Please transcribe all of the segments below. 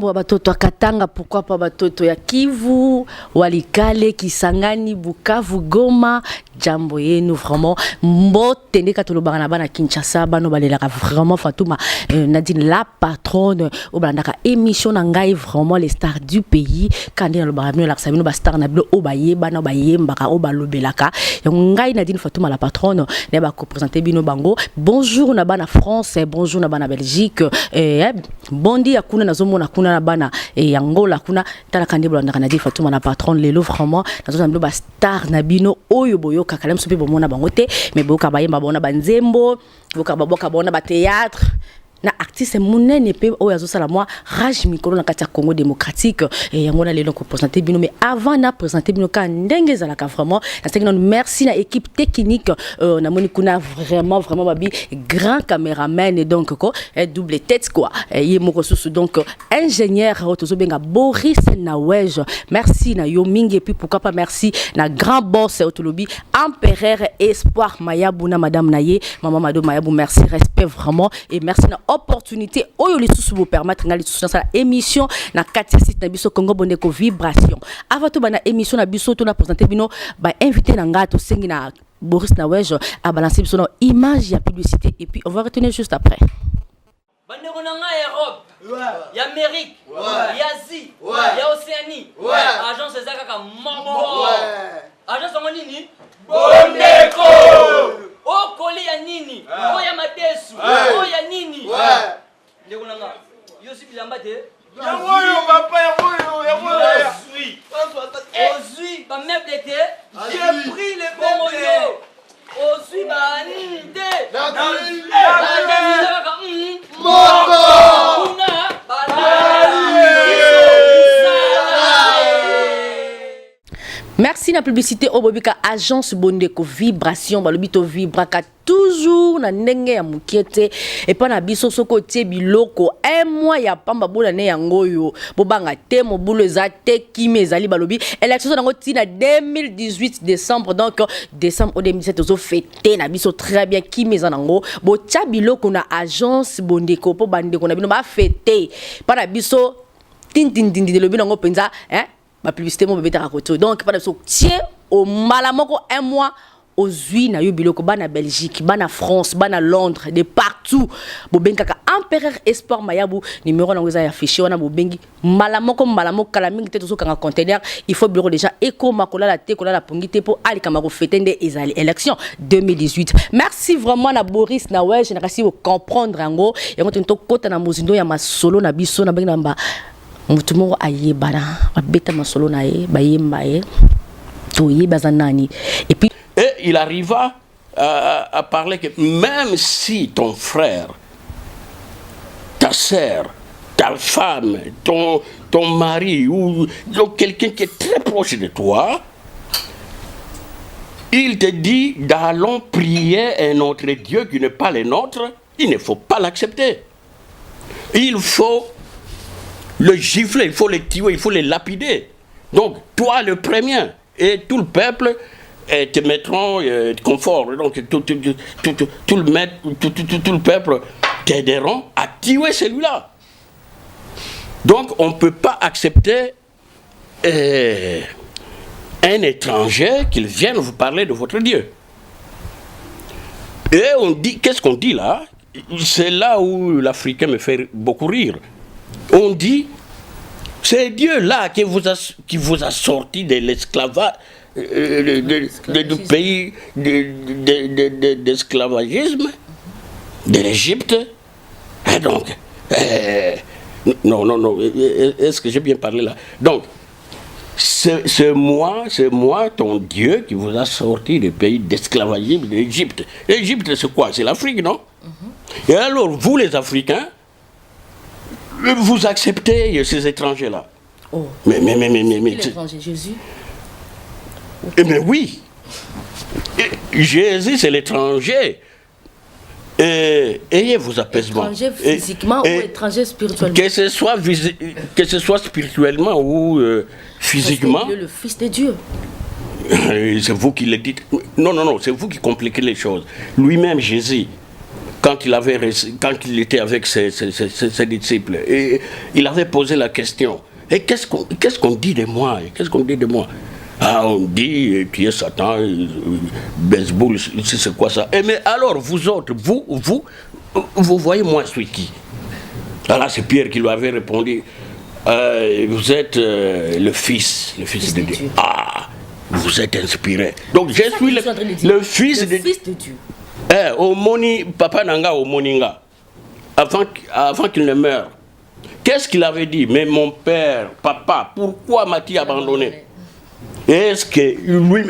wa batoto Katanga, pourquoi pas batoto ya Kivu, Walikale, Kisangani, Bukavu, Goma, jambo yenu vraiment mbote ndeka tolobana bana Kinshasa bano balelaka vraiment Fatouma Nadine la patronne obandaka émission na ngai vraiment les stars du pays quand na lobana bino la sabino ba star na bilo obayeba na bayembaka obalobelaka ngai Nadine Fatouma la patronne ne ba ko présenter bino bango bonjour na bana France bonjour na bana Belgique bondi akuna nazomona kuna na bana Angola kuna tala kandi bolanda Nadine Fatouma la patronne lelo vraiment nazomona bilo ba star na bino oyo boyo kakalem sope bomona bangote mais boka bayemba bona banzembo boka baboka bona ba théâtre na artiste munene pe o yazo sala moi Raj Mikolo na kati ya Congo démocratique et yangona lelo ko présenter bino mais avant na présenter bino ka ndenge za la ka vraiment na c'est que merci na équipe technique na moni kuna vraiment babi grand caméraman et donc ko double tête quoi yé moko susu donc ingénieur tozo benga Boris Nawej merci na yo mingi et puis pourquoi pas merci na grand boss autolobi empereur espoir Mayabou na madame Naye maman Mado Mayabou merci respect vraiment et merci na opportunité oyo les sous vous permettre ngali sous ça émission na 4 site na biso Congo Bondeko vibration avant tout bana émission na biso to na présenter bino ba invité na ngato sengi na Boris Nawej a balancer biso na image ya publicité et puis on va retenir juste après bande ko na Europe il y a Amérique il y a Asie il y a Océanie agence ezaka ka mambo agence nini Bondeko oh koli ya nini oh ya matesu oh ya nini ndeko nanga yo si bilamba te ya moyo papa ya moyo ozui ba meuble te j'ai pris les meubles ozui ba ninde merci na publicité obobika agence Bondeko vibration balobito vibraka toujours na ndenge ya mukiete et pas na biso soko tie biloko un mois ya pamba bola ne yangoyo bobanga te mo boule za te kimi ezali balobi élection nango tina 2018 décembre donc décembre au 2017 ozo fêter na biso très bien kimi zanango bo tia biloko na agence Bondeko po bandeko na bino ba fêter pas na biso tin de lobi nango penza ma publicité mon bébé tarakoto donc pas de so tiens au malamoko un mois aux huit na yo biloko bana Belgique bana France bana Londres de partout bobenga ka empereur espoir Mayabou numéro na ngoza ya affiché wana bobengi malamoko kala mingi te to kanga conteneur il faut bureau déjà éco makola la te kola la pongité pour ali kamako fêter ezali élection 2018 merci vraiment na Boris Nawej na kasi vous comprendre ngo yango to kota na mozindo ya masolo na biso na benga mba mutumo ayebana babeta masolo na ye bayemba ye to yeba nani et puis il arriva à parler que même si ton frère ta sœur ta femme ton mari ou donc quelqu'un qui est très proche de toi il te dit d'allons prier un autre Dieu qui n'est pas le nôtre, il ne faut pas l'accepter, il faut le gifler, il faut le tuer, il faut le lapider. Donc, toi le premier, et tout le peuple te mettront confort. Donc, tout le peuple t'aideront à tuer celui-là. Donc, on ne peut pas accepter un étranger qu'il vienne vous parler de votre Dieu. Et on dit, qu'est-ce qu'on dit là? C'est là où l'Africain me fait beaucoup rire. On dit, c'est Dieu là qui vous a sorti de l'esclavage, du pays d'esclavagisme, de l'Égypte. Et donc, non, est-ce que j'ai bien parlé là? Donc, c'est moi, ton Dieu, qui vous a sorti du pays d'esclavagisme de l'Égypte. L'Égypte, c'est quoi? C'est l'Afrique, non? Et alors, vous les Africains, vous acceptez ces étrangers-là. Oh. Mais l'étranger Jésus. Mais oui. Jésus, c'est l'étranger. Ayez vos apaisements. Étranger physiquement ou étranger spirituellement. Que ce soit spirituellement ou physiquement. Dieu, le Fils de Dieu. C'est vous qui le dites. Non, c'est vous qui compliquez les choses. Lui-même, Jésus, quand il était avec ses disciples, et il avait posé la question, et qu'est-ce qu'on dit de moi? Qu'est-ce qu'on dit de moi? Ah, on dit, tu es Satan, baseball, c'est quoi ça? Et mais alors, vous autres, vous voyez, moi, je suis qui? Alors, c'est Pierre qui lui avait répondu, vous êtes le fils de Dieu. Ah, vous êtes inspiré. Donc, je suis le fils de Dieu. Au Moni, Papa Nanga au Moninga, avant qu'il ne meure, qu'est-ce qu'il avait dit? Mais mon père, papa, pourquoi m'as-tu abandonné? Est-ce que lui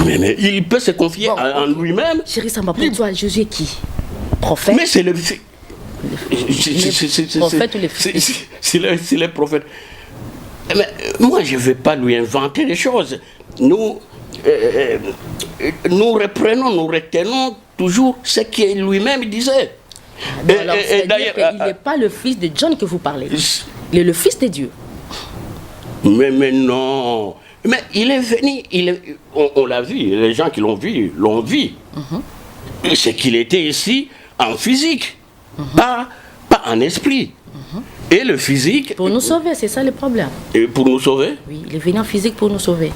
mais il peut se confier en lui-même? Chérie Samba, pour toi, Jésus est qui? Prophète? Mais c'est le prophète ou le fils? C'est le prophète. Mais moi, je ne vais pas lui inventer des choses. Nous reprenons, nous retenons toujours ce qu'il lui-même disait. D'ailleurs, il n'est pas le fils de John que vous parlez. Il est le fils de Dieu. Mais non. Mais il est venu, on l'a vu, les gens qui l'ont vu. C'est qu'il était ici en physique, pas en esprit. Et le physique... Pour nous sauver, c'est ça le problème. Et pour nous sauver? Oui, il est venu en physique pour nous sauver.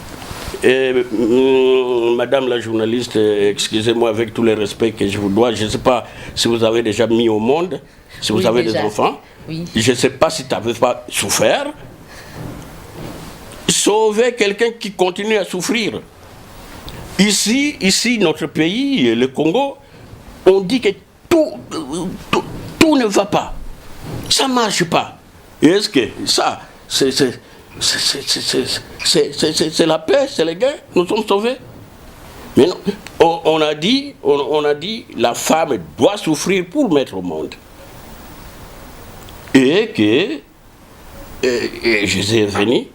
Madame la journaliste, excusez-moi avec tous les respects que je vous dois, je ne sais pas si vous avez déjà mis au monde, si vous avez déjà des enfants, je ne sais pas si tu n'avais pas souffert. Sauver quelqu'un qui continue à souffrir. Ici, notre pays, le Congo, on dit que tout ne va pas. Ça ne marche pas. Et est-ce que ça, c'est la paix, c'est les gains, nous sommes sauvés? Mais non, on a dit, la femme doit souffrir pour mettre au monde. Et que Jésus est venu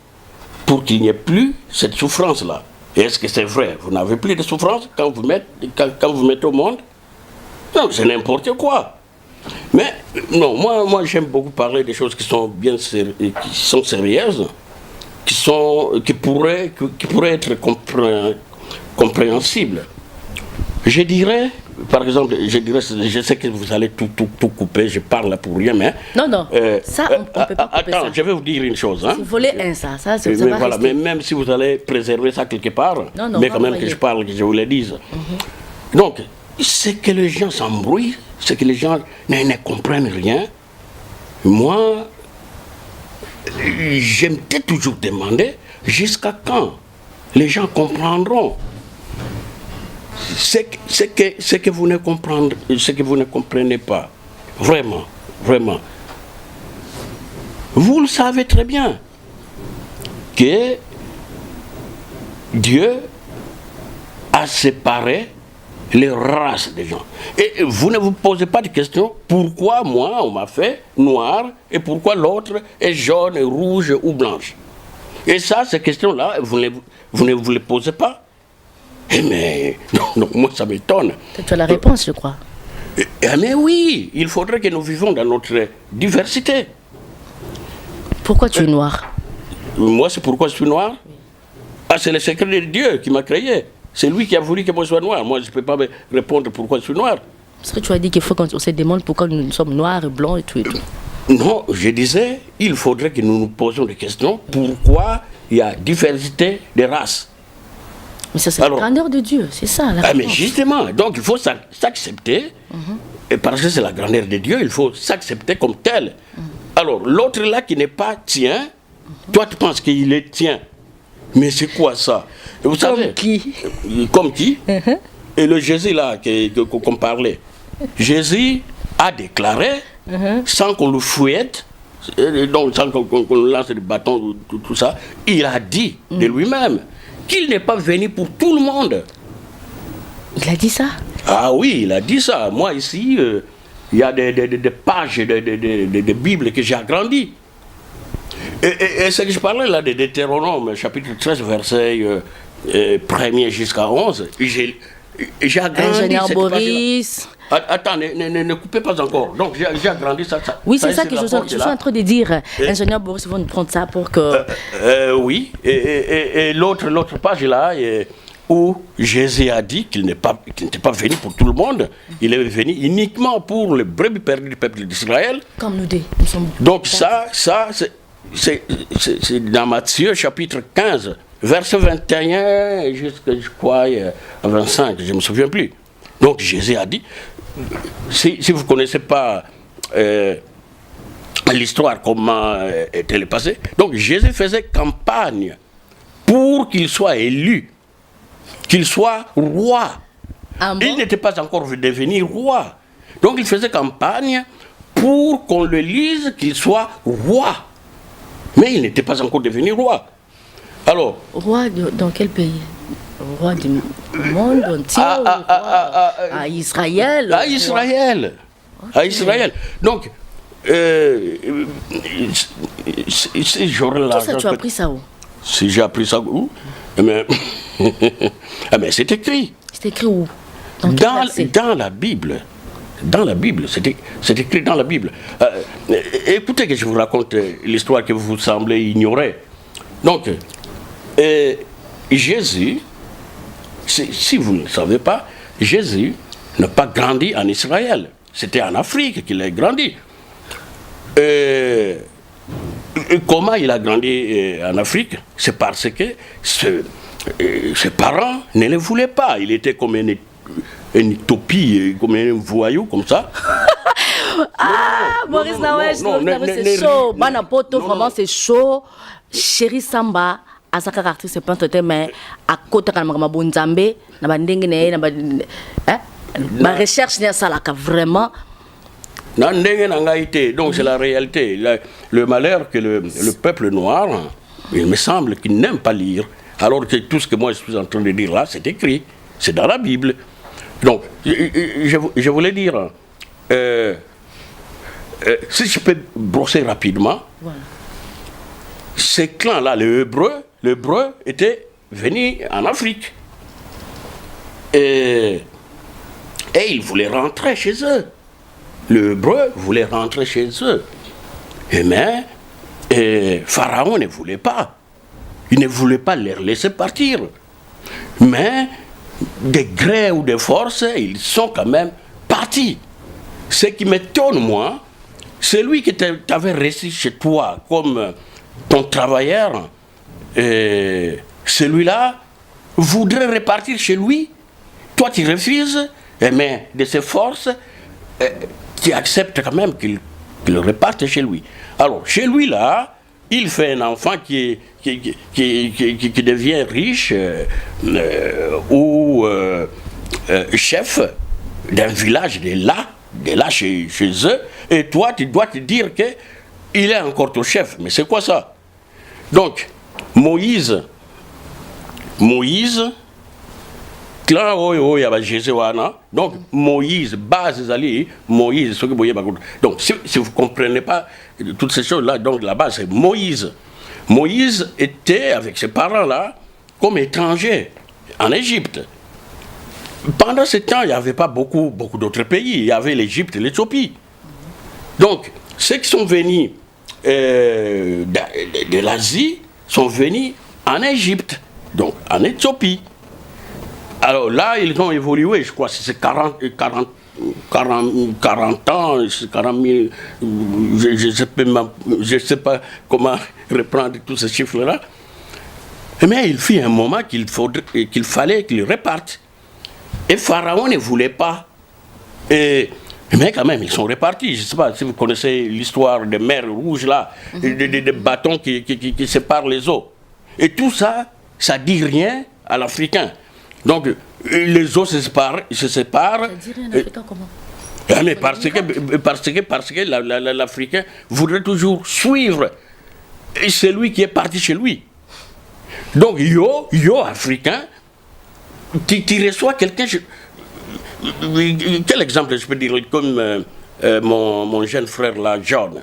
pour qu'il n'y ait plus cette souffrance-là. Est-ce que c'est vrai? Vous n'avez plus de souffrance quand vous mettez au monde? Non, c'est n'importe quoi. Mais non, moi j'aime beaucoup parler des choses qui sont sérieuses, qui pourraient être compréhensibles. Je dirais, par exemple, je sais que vous allez tout couper, je parle là pour rien, mais... Non, ça, on ne peut pas couper. Attends, je vais vous dire une chose. Si vous voulez ça c'est mais voilà, mais même si vous allez préserver ça quelque part, mais quand même que je parle, que je vous le dise. Donc, c'est que les gens s'embrouillent, c'est que les gens ne comprennent rien. Moi, je m'étais toujours demandé jusqu'à quand les gens comprendront ce que vous ne comprenez pas. Vraiment. Vous le savez très bien que Dieu a séparé les races des gens. Et vous ne vous posez pas de question pourquoi moi on m'a fait noir et pourquoi l'autre est jaune, rouge ou blanche. Et ça, ces questions-là, vous ne vous les posez pas. Mais non, moi ça m'étonne. Tu as la réponse, je crois. Mais oui, il faudrait que nous vivions dans notre diversité. Pourquoi tu es noir? Moi, c'est pourquoi je suis noir? Ah, c'est le secret de Dieu qui m'a créé. C'est lui qui a voulu que moi je sois noir. Moi, je ne peux pas me répondre pourquoi je suis noir. Parce que tu as dit qu'il faut qu'on se demande pourquoi nous sommes noirs et blancs et tout et tout. Non, je disais, il faudrait que nous nous posions des questions. Pourquoi il y a diversité de races? Mais ça, c'est la grandeur de Dieu, c'est ça. Mais justement, donc il faut s'accepter. Et parce que c'est la grandeur de Dieu, il faut s'accepter comme tel. Alors, l'autre là qui n'est pas tien, toi tu penses qu'il est tien. Mais c'est quoi ça? Et vous savez, comme qui? Et le Jésus là qu'on parlait, Jésus a déclaré, sans qu'on le fouette, donc sans qu'on lance des bâtons, tout ça, il a dit de lui-même qu'il n'est pas venu pour tout le monde. Il a dit ça? Ah oui, il a dit ça. Moi ici, il y a des pages de Bible que j'ai agrandies. Et ce que je parlais là de Deutéronome, chapitre 13, verset 1er jusqu'à 11, j'ai agrandi. Ingénieur Boris. Attends, ne coupez pas encore. Donc j'ai agrandi ça. Oui, c'est ça que je suis en train de dire. Ingénieur Boris, ils vont nous prendre ça pour que... oui, et l'autre page là, où Jésus a dit qu'il n'était pas venu pour tout le monde, il est venu uniquement pour le brebis perdu du peuple d'Israël. Comme nous sommes. Donc ça c'est dans Matthieu chapitre 15, verset 21 jusqu'à, je crois, 25, je ne me souviens plus. Donc Jésus a dit, si vous ne connaissez pas l'histoire, comment était passée, donc Jésus faisait campagne pour qu'il soit élu, qu'il soit roi. Ah bon? Il n'était pas encore devenu roi. Donc il faisait campagne pour qu'on le lise, qu'il soit roi. Mais il n'était pas encore devenu roi. Alors, Roi dans quel pays? Roi du monde entier? À Israël? À Israël. Okay. À Israël. Donc, si j'aurais l'argent... Tout ça, tu as appris ça où? Si j'ai appris ça où? Mais c'est écrit. C'est écrit où? Dans la Bible. Dans la Bible, c'est écrit dans la Bible. Écoutez que je vous raconte l'histoire que vous semblez ignorer. Donc, Jésus, si vous ne le savez pas, Jésus n'a pas grandi en Israël. C'était en Afrique qu'il a grandi. Comment il a grandi en Afrique? C'est parce que ses parents ne le voulaient pas. Il était comme une utopie, comme un voyou, comme ça. Maurice Nawesh, c'est chaud. Banapoto, vraiment, c'est chaud. Chéri Samba, Asaka artiste, c'est pas tout, mais à côté de Mabunzambe, ma recherche n'est ça là, vraiment. Donc c'est la réalité. Le malheur que le peuple noir, il me semble qu'il n'aime pas lire. Alors que tout ce que moi je suis en train de dire là, c'est écrit. C'est dans la Bible. Donc, je voulais dire, si je peux brosser rapidement, voilà. Ces clans-là, les Hébreux étaient venus en Afrique. Et ils voulaient rentrer chez eux. Les Hébreux voulaient rentrer chez eux. Mais Pharaon ne voulait pas. Il ne voulait pas les laisser partir. Mais de gré ou de force, ils sont quand même partis. Ce qui m'étonne, moi, celui qui t'avait reçu chez toi comme ton travailleur, celui-là voudrait repartir chez lui. Toi, tu refuses, mais de ses forces, tu acceptes quand même qu'il reparte chez lui. Alors, chez lui, là, il fait un enfant qui devient riche ou chef d'un village de là chez eux, et toi tu dois te dire qu'il est encore ton chef. Mais c'est quoi ça? Donc, Moïse, donc Moïse, base Ali, Moïse, donc si vous ne comprenez pas toutes ces choses-là, donc la base c'est Moïse. Moïse était avec ses parents-là comme étranger en Égypte. Pendant ce temps, il n'y avait pas beaucoup d'autres pays. Il y avait l'Égypte et l'Éthiopie. Donc, ceux qui sont venus de l'Asie sont venus en Égypte, donc en Éthiopie. Alors là, ils ont évolué, je crois, c'est 40 ans, 40 000, je ne sais pas comment reprendre tous ces chiffres-là. Mais il fut un moment qu'il fallait qu'ils repartent. Et Pharaon ne voulait pas. Mais quand même, ils sont repartis. Je ne sais pas si vous connaissez l'histoire des mers rouges, là, des bâtons qui séparent les eaux. Et tout ça, ça ne dit rien à l'Africain. Donc, les eaux se séparent. Ça dit rien à l'Africain comment? Mais parce que l'Africain voudrait toujours suivre celui qui est parti chez lui. Donc, yo, Africain, tu reçois quelqu'un. Quel exemple je peux dire? Comme mon jeune frère là, John,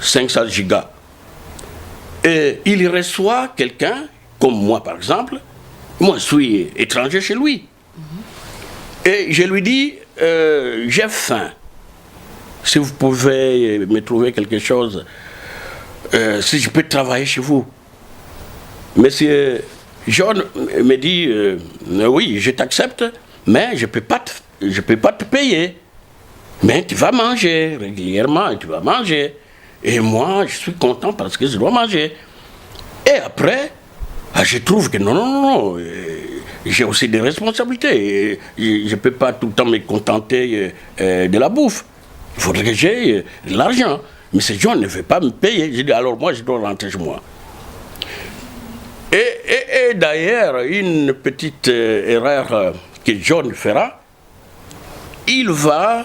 500 gigas. Et il reçoit quelqu'un, comme moi par exemple. Moi je suis étranger chez lui. Et je lui dis, j'ai faim. Si vous pouvez me trouver quelque chose, si je peux travailler chez vous. Monsieur, John me dit, oui, je t'accepte, mais je peux pas te payer. Mais tu vas manger régulièrement, tu vas manger. Et moi, je suis content parce que je dois manger. Et après, je trouve que non, j'ai aussi des responsabilités. Je ne peux pas tout le temps me contenter de la bouffe. Il faudrait que j'aie de l'argent. Mais ce John ne veut pas me payer. J'ai dit, alors moi, je dois rentrer chez moi. Et d'ailleurs, une petite erreur que John fera, il va...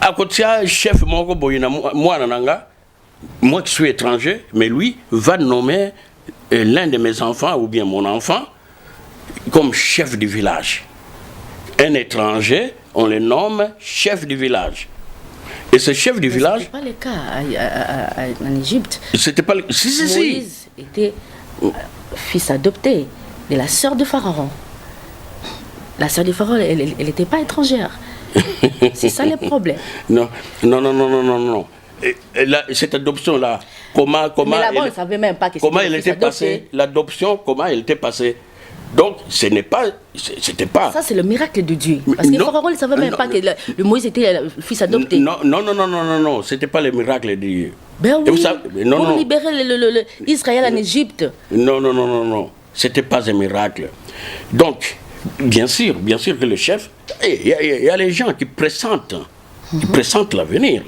à côté de chef moi qui suis étranger, mais lui va nommer l'un de mes enfants ou bien mon enfant comme chef du village. Un étranger, on le nomme chef du village. Et ce chef du village... C'était pas le cas en Égypte. C'était pas le... Si. Moïse était fils adopté de la sœur de Pharaon. La sœur de Pharaon, elle n'était pas étrangère. C'est ça le problème. Non. Et cette adoption-là, comment mais là-bas, on ne savait même pas que comment elle était passée. L'adoption, comment elle était passée. Donc, c'était pas... Ça, c'est le miracle de Dieu. Parce que Pharaon ne savait même pas que le Moïse était le fils adopté. Non, c'était pas le miracle de Dieu. Ben oui, pour libérer Israël en Égypte. Non, c'était pas un miracle. Donc, bien sûr que le chef, il y a les gens qui pressentent l'avenir.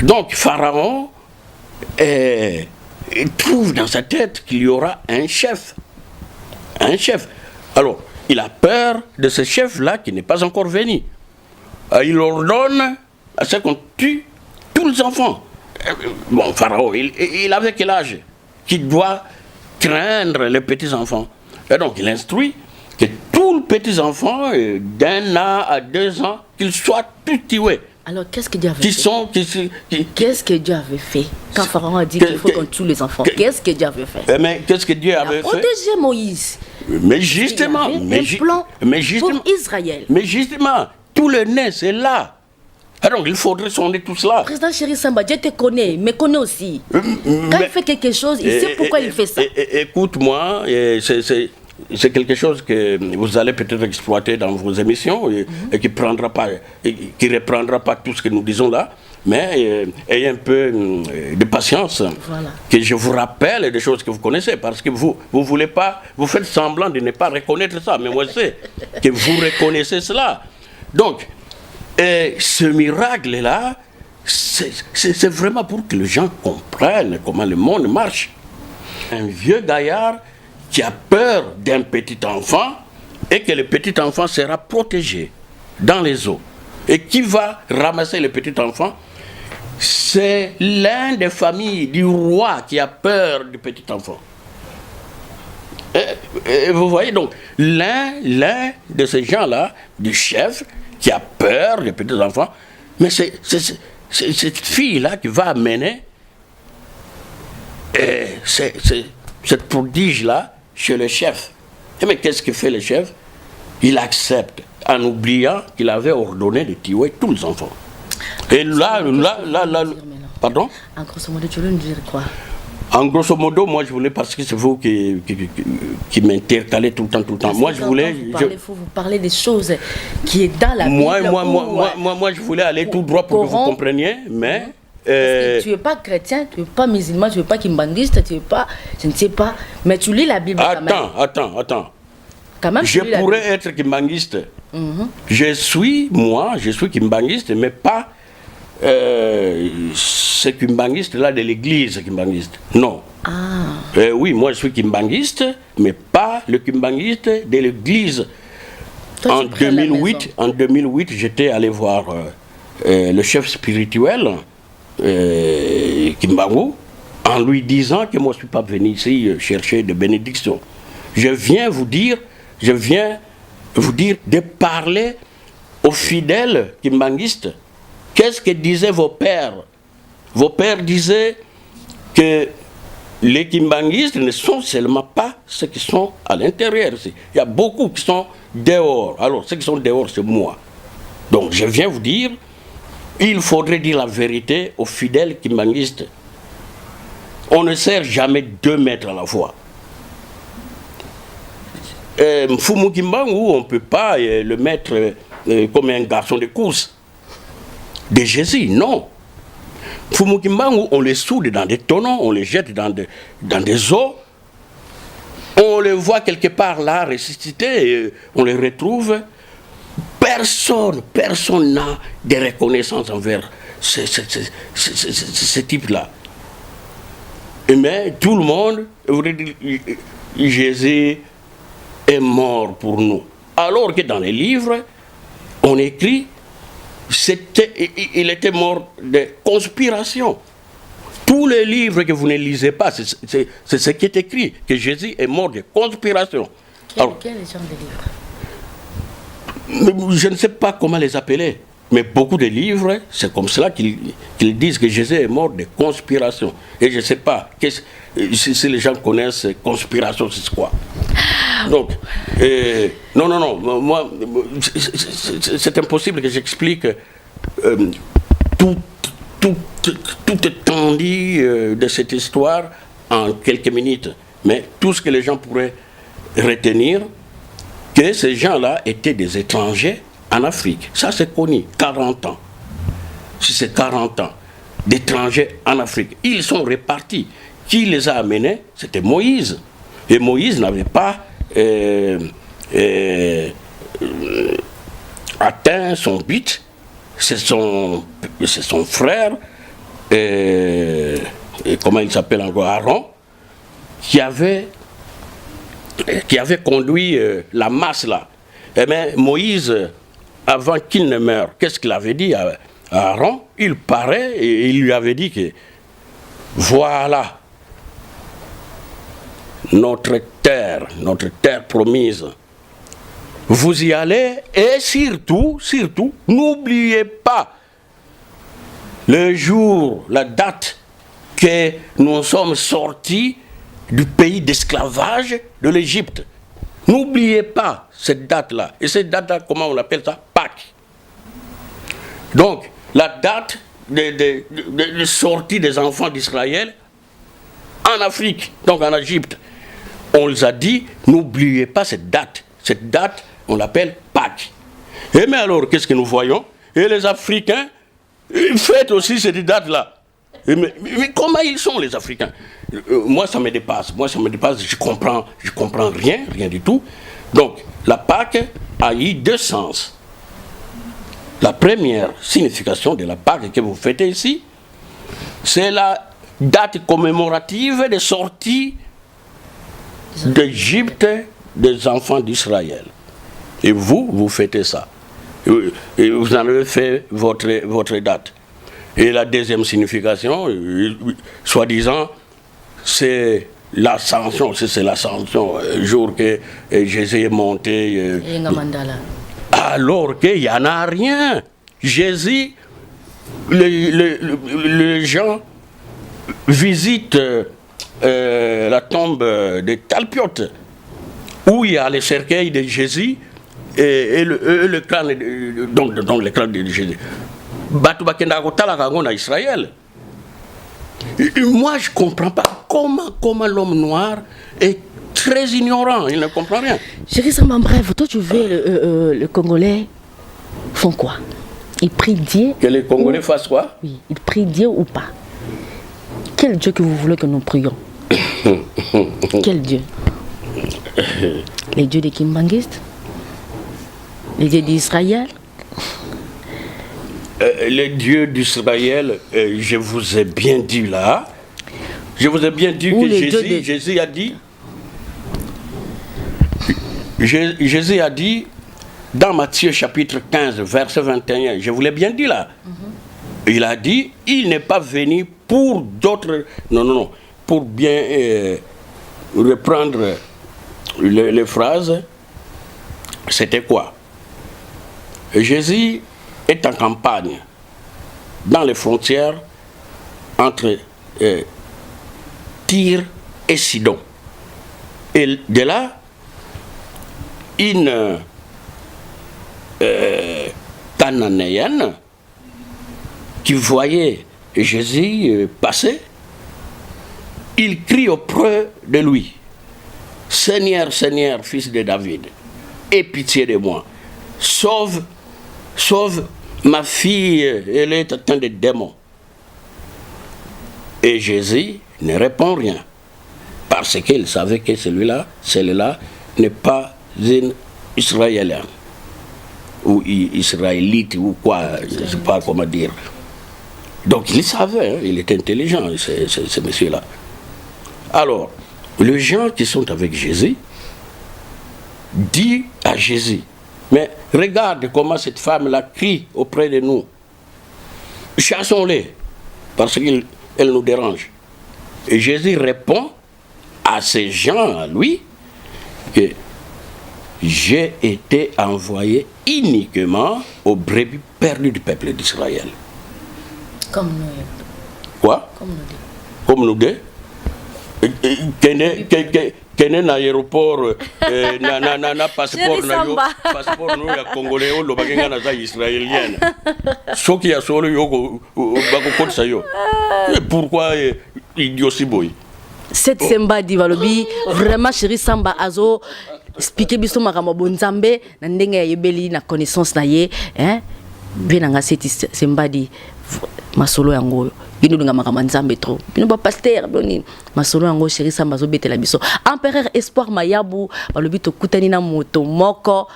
Donc, Pharaon trouve dans sa tête qu'il y aura un chef. Alors, il a peur de ce chef-là qui n'est pas encore venu. Il ordonne à ce qu'on tue tous les enfants. Bon, Pharaon, il avait quel âge? Qu'il doit craindre les petits-enfants. Et donc, il instruit que tous les petits-enfants, d'1 an à 2 ans, qu'ils soient tous tués. Alors, qu'est-ce que Dieu avait fait? Qu'est-ce que Dieu avait fait quand Pharaon a dit qu'il faut qu'on tue les enfants? Qu'est-ce que Dieu avait fait? Mais qu'est-ce que Dieu avait fait? Protéger Moïse. Mais justement, il y avait un plan pour Israël. Mais justement, tout le nez, c'est là. Alors, il faudrait sonder tout cela. Président Chéri Samba, Dieu te connaît, me connaît aussi. Quand il fait quelque chose, il sait pourquoi il fait ça. Écoute-moi, c'est quelque chose que vous allez peut-être exploiter dans vos émissions et qui reprendra pas tout ce que nous disons là, mais ayez un peu de patience, que je vous rappelle des choses que vous connaissez, parce que vous voulez pas, vous faites semblant de ne pas reconnaître ça, mais moi je sais que vous reconnaissez cela. Donc, ce miracle-là, c'est vraiment pour que les gens comprennent comment le monde marche. Un vieux gaillard qui a peur d'un petit enfant et que le petit enfant sera protégé dans les eaux. Et qui va ramasser le petit enfant? C'est l'un des familles du roi qui a peur du petit enfant. Et vous voyez donc, l'un de ces gens-là, du chef, qui a peur des petits enfants, mais c'est cette fille-là qui va amener cette prodige-là chez le chef. Mais qu'est-ce que fait le chef? Il accepte, en oubliant qu'il avait ordonné de tuer tous les enfants. Et là, pardon? En grosso modo, tu veux nous dire quoi? En grosso modo, moi je voulais, parce que c'est vous qui m'intercalez tout le temps. Moi je voulais... Il faut vous parler des choses qui est dans la Bible. Moi je voulais aller tout droit pour que vous compreniez, mais... Parce que tu n'es pas chrétien, tu n'es pas musulman, tu n'es pas kimbandiste, tu n'es pas... Je ne sais pas, mais tu lis la Bible quand même. Attends. Quand même, je pourrais être kimbangiste. Je suis kimbangiste, mais pas ce kimbangiste-là de l'église kimbangiste. Non. Oui, moi je suis kimbangiste, mais pas le kimbangiste de l'église. En 2008, j'étais allé voir le chef spirituel, Kimbangu, en lui disant que moi je ne suis pas venu ici chercher de bénédiction. Je viens vous dire de parler aux fidèles kimbanguistes. Qu'est-ce que disaient vos pères? Vos pères disaient que les kimbanguistes ne sont seulement pas ceux qui sont à l'intérieur. Il y a beaucoup qui sont dehors. Alors, ceux qui sont dehors, c'est moi. Donc, je viens vous dire, il faudrait dire la vérité aux fidèles kimbanguistes. On ne sert jamais 2 maîtres à la fois. Mfumu Kimbangu, on ne peut pas le mettre comme un garçon de course de Jésus, non. Mfumu Kimbangu, on les soude dans des tonneaux, on les jette dans des eaux, on les voit quelque part là ressusciter, et on les retrouve. Personne n'a de reconnaissance envers ce type-là. Mais tout le monde, Jésus est mort pour nous. Alors que dans les livres, on écrit, il était mort de conspiration. Tous les livres que vous ne lisez pas, c'est ce qui est écrit, que Jésus est mort de conspiration. Quel genre de livres? Je ne sais pas comment les appeler, mais beaucoup de livres, c'est comme cela qu'ils disent que Jésus est mort de conspiration. Et je ne sais pas si les gens connaissent conspiration, c'est quoi. Donc, non, moi, c'est impossible que j'explique toute étendue de cette histoire en quelques minutes. Mais tout ce que les gens pourraient retenir, que ces gens-là étaient des étrangers en Afrique. Ça, c'est connu, 40 ans. Si c'est 40 ans d'étrangers en Afrique, ils sont répartis. Qui les a amenés? C'était Moïse. Et Moïse n'avait pas atteint son but. C'est son frère, comment il s'appelle encore, Aaron, qui avait conduit la masse là. Eh bien, Moïse, avant qu'il ne meure, qu'est-ce qu'il avait dit à Aaron? Il paraît et il lui avait dit que voilà notre terre promise. Vous y allez et surtout, n'oubliez pas le jour, la date que nous sommes sortis du pays d'esclavage de l'Égypte. N'oubliez pas cette date-là. Et cette date-là, comment on l'appelle ça? Pâques. Donc, la date de sortie des enfants d'Israël en Afrique, donc en Égypte. On les a dit, n'oubliez pas cette date. Cette date, on l'appelle Pâques. Et mais alors, qu'est-ce que nous voyons? Et les Africains fêtent aussi cette date-là. Mais comment ils sont, les Africains? Moi, ça me dépasse. Je comprends rien du tout. Donc, la Pâque a eu 2 sens. La première signification de la Pâque que vous fêtez ici, c'est la date commémorative de sortie d'Égypte des enfants d'Israël. Et vous fêtez ça. Et vous en avez fait votre date. Et la deuxième signification, soi-disant, c'est l'ascension. C'est l'ascension, le jour que Jésus est monté. Alors qu'il n'y en a rien. Jésus, les gens visitent la tombe de Talpiot, où il y a le cercueil de Jésus et le crâne, donc le crâne de Jésus. Israël. Moi, je ne comprends pas comment l'homme noir est très ignorant, il ne comprend rien. Chérie Samba, bref, toi tu veux le Congolais font quoi? Ils prient Dieu. Que les Congolais fassent quoi? Oui, ils prient Dieu ou pas? Quel Dieu que vous voulez que nous prions? Quel Dieu? Les dieux des Kimbanguistes? Les dieux d'Israël? Les dieux d'Israël, je vous ai bien dit là. Je vous ai bien dit que Jésus a dit. Jésus a dit dans Matthieu chapitre 15, verset 21, je vous l'ai bien dit là. Il a dit, il n'est pas venu pour d'autres. Non, pour bien reprendre les phrases, c'était quoi? Jésus est en campagne dans les frontières entre Tyr et Sidon. Et de là, une cananéenne qui voyait Jésus passer il crie auprès de lui. Seigneur, Seigneur, fils de David, aie pitié de moi. Sauve ma fille, elle est atteinte de démons. Et Jésus ne répond rien. Parce qu'il savait que celui-là n'est pas un Israélien. Ou Israélite, ou quoi, je ne sais pas comment dire. Donc il savait, hein, il est intelligent, ce monsieur-là. Alors, les gens qui sont avec Jésus disent à Jésus, mais regarde comment cette femme-là crie auprès de nous. Chassons-les, parce qu'elle nous dérange. Et Jésus répond à ces gens, à lui, que j'ai été envoyé uniquement aux brebis perdues du peuple d'Israël. Comme nous. Quoi? Comme nous deux. Kene na aéroport na passeport na yo passeport no ya congolais o lo bagenga na za israélienne soki ya solo yo bako kotsa yo pourquoi idiot si boy cette semba di valobi vraiment chéri samba azo expliquer biso makambo bonzambe na ndenge ya yebeli na connaissance na ye hein benanga cette semba di masolo yango bino dunga makambo nzambe trop bino ba pasteur boni masolo yango chéri samba zo betela biso empereur espoir mayabu balobi to kutani na moto moko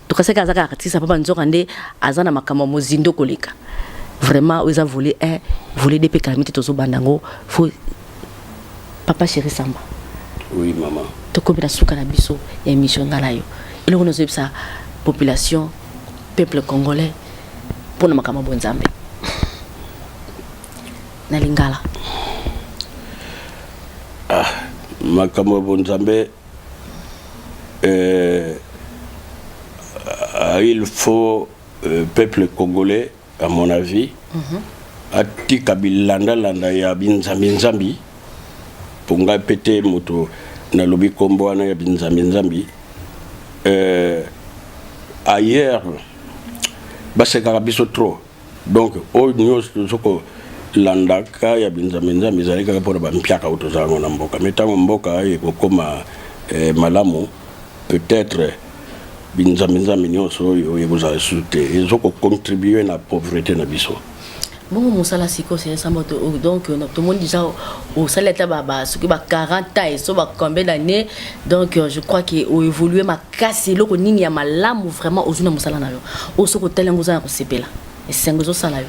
to kaseka zaka artiste papa nzoka nde azana makambo mozindo koleka vraiment oza volé volé des pécalamité to zo bandango faut papa chéri samba. Oui maman to ko bina suka na biso émission ngalayo ile kono zo sa population peuple congolais pour na makambo bonzambe na lingala. Makambo bonzambe il faut peuple congolais à mon avis atika bilanda landa ya binzambi ponga pété moto na lobi kombo na ya binzambi ailleurs base karabiso trop donc au news soko landaka ya binzambi zalika pour ba mpiaka utozango na mboka metango mboka ekokoma malamu peut-être binzambi nyoso yo yebuza sute ezoko contribuer na pauvreté na biso. Bon mosala siko c'est ça moto donc tout le monde déjà au salaire baba ce qui ba 40 ans et so ba combien d'années donc je crois que au évoluer ma casse loko nini ya malamu vraiment ozuna mosala na yo o soko telengo za ko sepela et sengo zo sala yo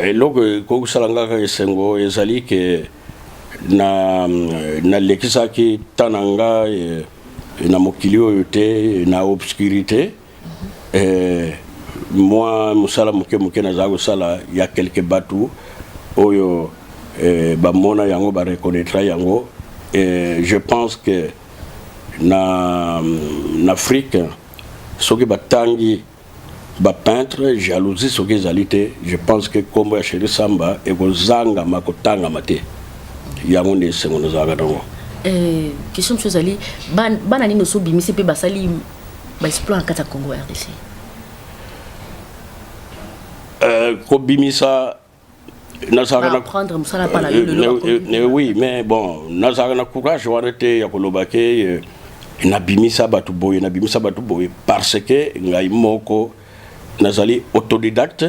eloko kokusalangaka esengo ezali ke na lekisaki tananga na mokili oyo te na obscurité moi mosala moke naza kosala ya quelque batu oyo bamona yango bareconnaîtra yango je pense que na Afrique soki batangi ba peintre jalousie soki ezali te je pense que kombo ya chéri samba ekozanga makotanga mate yango nde esengo nazalaka nango. Question chose ali bana nini so bimisi pe basali ba exploit en kata Congo RDC ko bimisa nazalaka prendre musala pa na oui mais bon nazalaka na courage warete ya kolobake na bimisa batu boye parce que ngai moko nazali autodidacte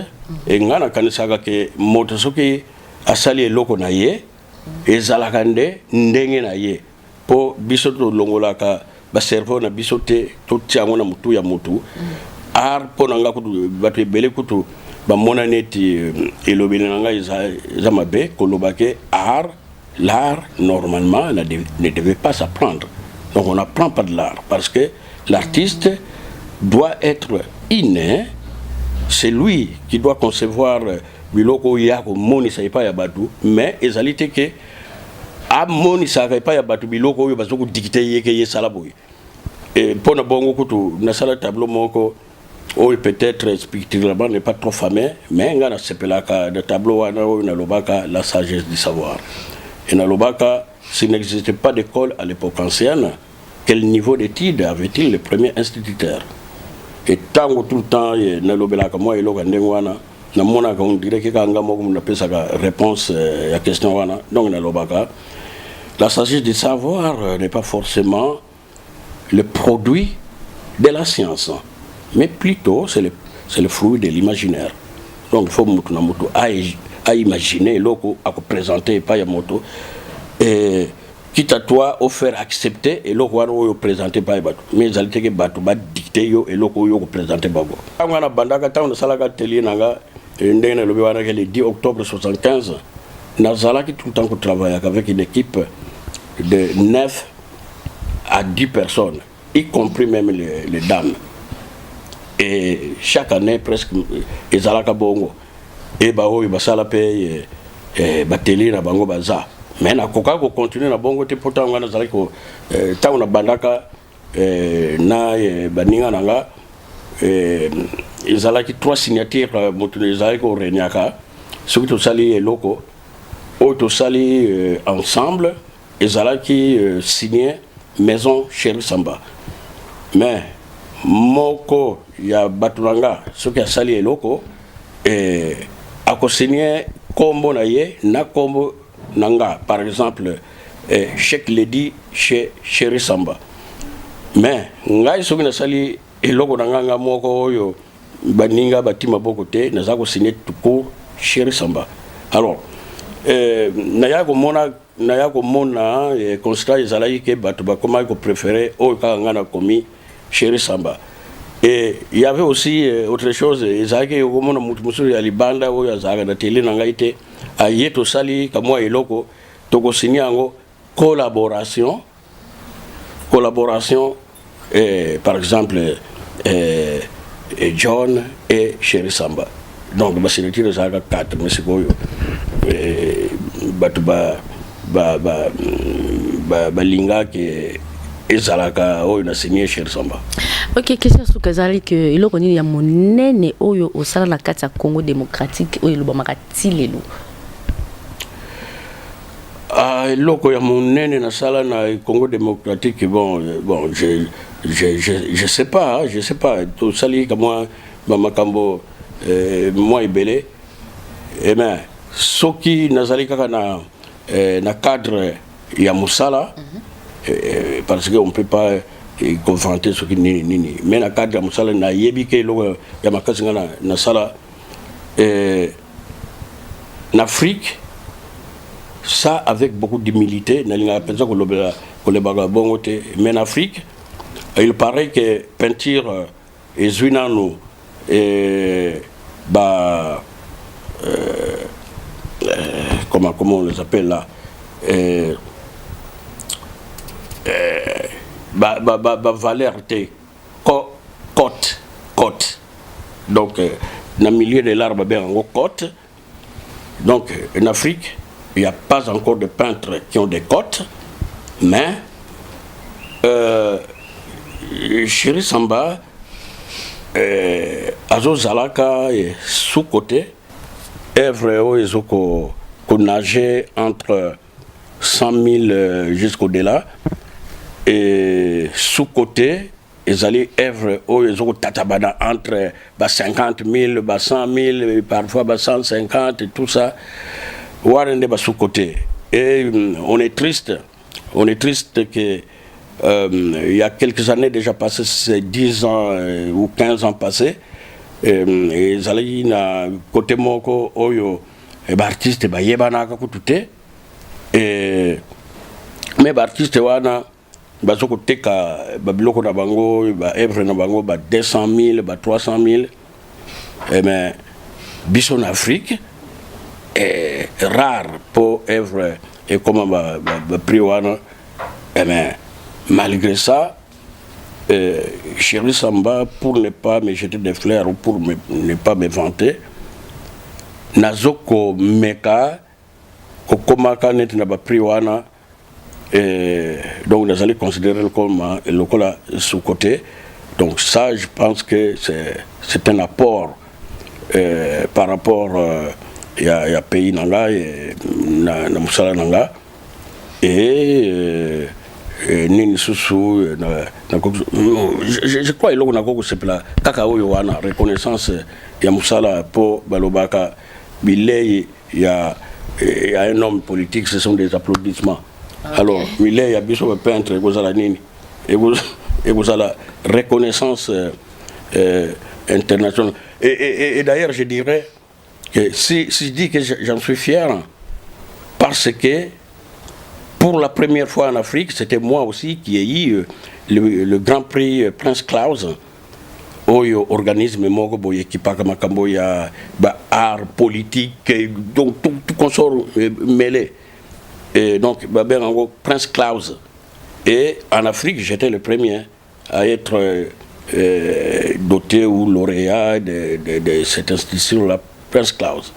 et ngana kanisaka ke moto soki asali eloko na ye ezalaka nde ndenge na ye po biso to longolaka ba cerveau na biso te to tiango na mutu ya mutu ar po nanga kutu batu ebele kutu ba mona neti elobele nanga eza mabe kolobake l'art normalement ne devait pas s'apprendre. Donc on n'apprend pas de l'art parce que l'artiste doit être inné. C'est lui qui doit concevoir biloko yako moni sa pas ya batu mais ezalité que a moni sa pas ya batu biloko yo bazoko dicter yeke ye sala boy et pona bongo kutu na sala tableau moko ou peut-être spirituellement n'est pas trop fameux mais ngana sepelaka de tableau wana na lobaka la sagesse du savoir et na lobaka s'il n'existait pas d'école à l'époque ancienne quel niveau d'études avait-il le premier instituteur. Et tant tout le temps, na lobelaka moi eloko ndengwana on dirait que quand on a sa réponse à la question, donc la sagesse du savoir n'est pas forcément le produit de la science, mais plutôt c'est le fruit de l'imaginaire. Donc il faut à imaginer, à présenter, pas à moto, et quitte à toi offert accepter et l'autre on présenter pas mais ils allaient que batu ba dicter yo et l'autre yo présenter pas bon. Quand on a bandaka tant on salaka télé nanga ndene le biwana le 10 octobre 75 nazala qui tout le temps qu'on travaille avec une équipe de 9 à 10 personnes, y compris même les dames. Et chaque année presque ils allaient bongo et ba ho ba sala pe ba télé na bango baza. Mais na koka ko continuer na bongo te pourtant ngana zali ko tauna bandaka na baninga nanga ezalaki 3 signatures motu ezali ko renyaka soki to sali loko o to sali ensemble ezalaki signé maison Chéri Samba. Mais moko ya batulanga soki asali loko ako signé kombo na ye na kombo nanga, par exemple, Cheikh Ledi chez Chéri Samba. Mais, ngai soki na sali eloko nanga moko yo baninga batima bokote na zako signé tout court Chéri Samba. Alors, naya ko mona constat ezalaki ke bato bakoma ko préférer oyo kaka nga na komi Chéri Samba. Et il y avait aussi autre chose, ezalaki ko mona mutu musu ya libanda oyo azaka na télé nanga ite ayeto sali kamwa eloko toko signé yango collaboration par exemple John et Chéri Samba. Donc ba signature zaka 4 mais sikoyo batu ba linga ke ezalaka oyo na signé Chéri Samba. Ok, question sur Kazali que eloko nini ya monene oyo osala na kati ya Congo démocratique oyo lobamaka tilelo. Loko ya monene na sala na Congo démocratique je sais pas tout sali comme moi makambo moi ibele mais soki nazali kaka na cadre ya musala parce que on peut pas confronter ce qui nini mais na cadre ya musala na yebike loko ya makasi na sala en Afrique. Ça avec beaucoup d'humilité, mais en Afrique, il paraît que peinture et Zwinano comment on les appelle là, valeur côte. Donc, dans le milieu de l'arbre, côte. Donc, en Afrique, il n'y a pas encore de peintres qui ont des côtes, mais Chéri Samba, Azo Zalaka est sous-côté, œuvre et qu'on nageait entre 100 000 jusqu'au-delà, et sous-côté, ils allaient œuvre aux tatabana entre 50 000, 100 000, parfois 150 et tout ça. Sous-côté. Et on est triste que il y a quelques années déjà passé, c'est 10 ans ou 15 ans passés, et zali na côté moko oyo artiste ba yebana ka kutute et mais artiste wana bazoko teka ba biloko na bango ba œuvre na bango ba 200 000 ba 300 000 et mais biso en Afrique est rare pour œuvre et comment prix wana mais malgré ça Chéri Samba, pour ne pas me jeter des fleurs ou pour ne pas me vanter, nazoko meka kokomaka net na ba prix wana donc nous allons considérer comme le cola sous côté. Donc ça je pense que c'est un apport par rapport à pays nanga et na musala nanga et nini susu je crois eloko na koko sepela kaka oyo wana reconnaissance ya musala po balobaka bilei ya un homme politique, ce sont des applaudissements. Okay. Alors bilei ya biso peintre ekozala nini ekozala reconnaissance internationale et d'ailleurs je dirais que si je dis que j'en suis fier parce que pour la première fois en Afrique, c'était moi aussi qui ai eu le Grand Prix Prince Claus, au organisme moko boye qui parle makambo ya art politique, donc tout consort mêlé. Et donc Prince Claus. Et en Afrique, j'étais le premier à être doté ou lauréat de cette institution-là, Prince Claus.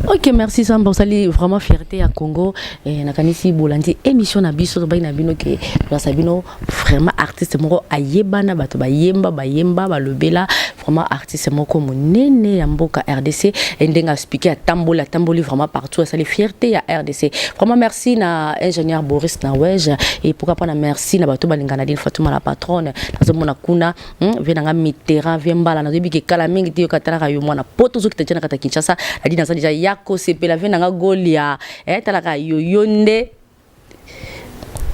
Ok, merci Samba, sali vraiment fierté à Congo et nakanisi bolandi émission na biso ba na bino ke Sabino vraiment artiste moko ayeba na bato bayemba balobela vraiment artiste moko monene ya mboka RDC et ndenga expliquer tamboli vraiment partout ça les fierté à RDC. Vraiment merci na ingénieur Boris Nawej et pourquoi pas na merci na bato balingana din Fatuma la patronne nazomona kuna venanga mitera vembala na debi ke kala mingi tio katara yo mwana poto zo kitachana kata Kinshasa adina sa déjà yako sepela venanga golia talaka yo yonde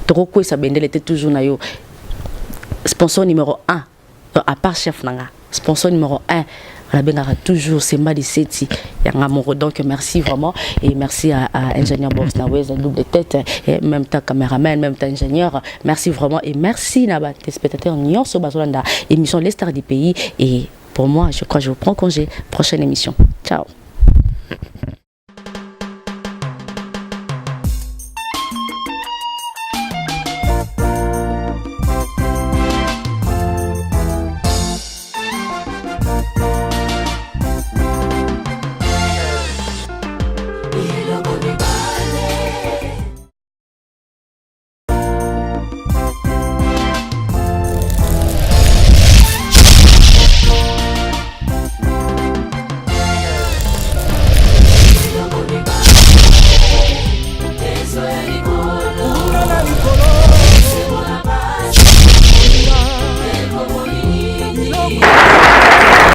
toko sa bendele était toujours na yo sponsor numéro 1 à part chef nanga sponsor numéro 1 la bengara toujours c'est Madi Seti yanga moro. Donc merci vraiment et merci à ingénieur Boris Nawez double de tête et même temps caméraman même temps ingénieur, merci vraiment et merci na ba téléspectateurs nyonso bazolanda émission les stars du pays et pour moi je crois je vous prends congé, prochaine émission, ciao.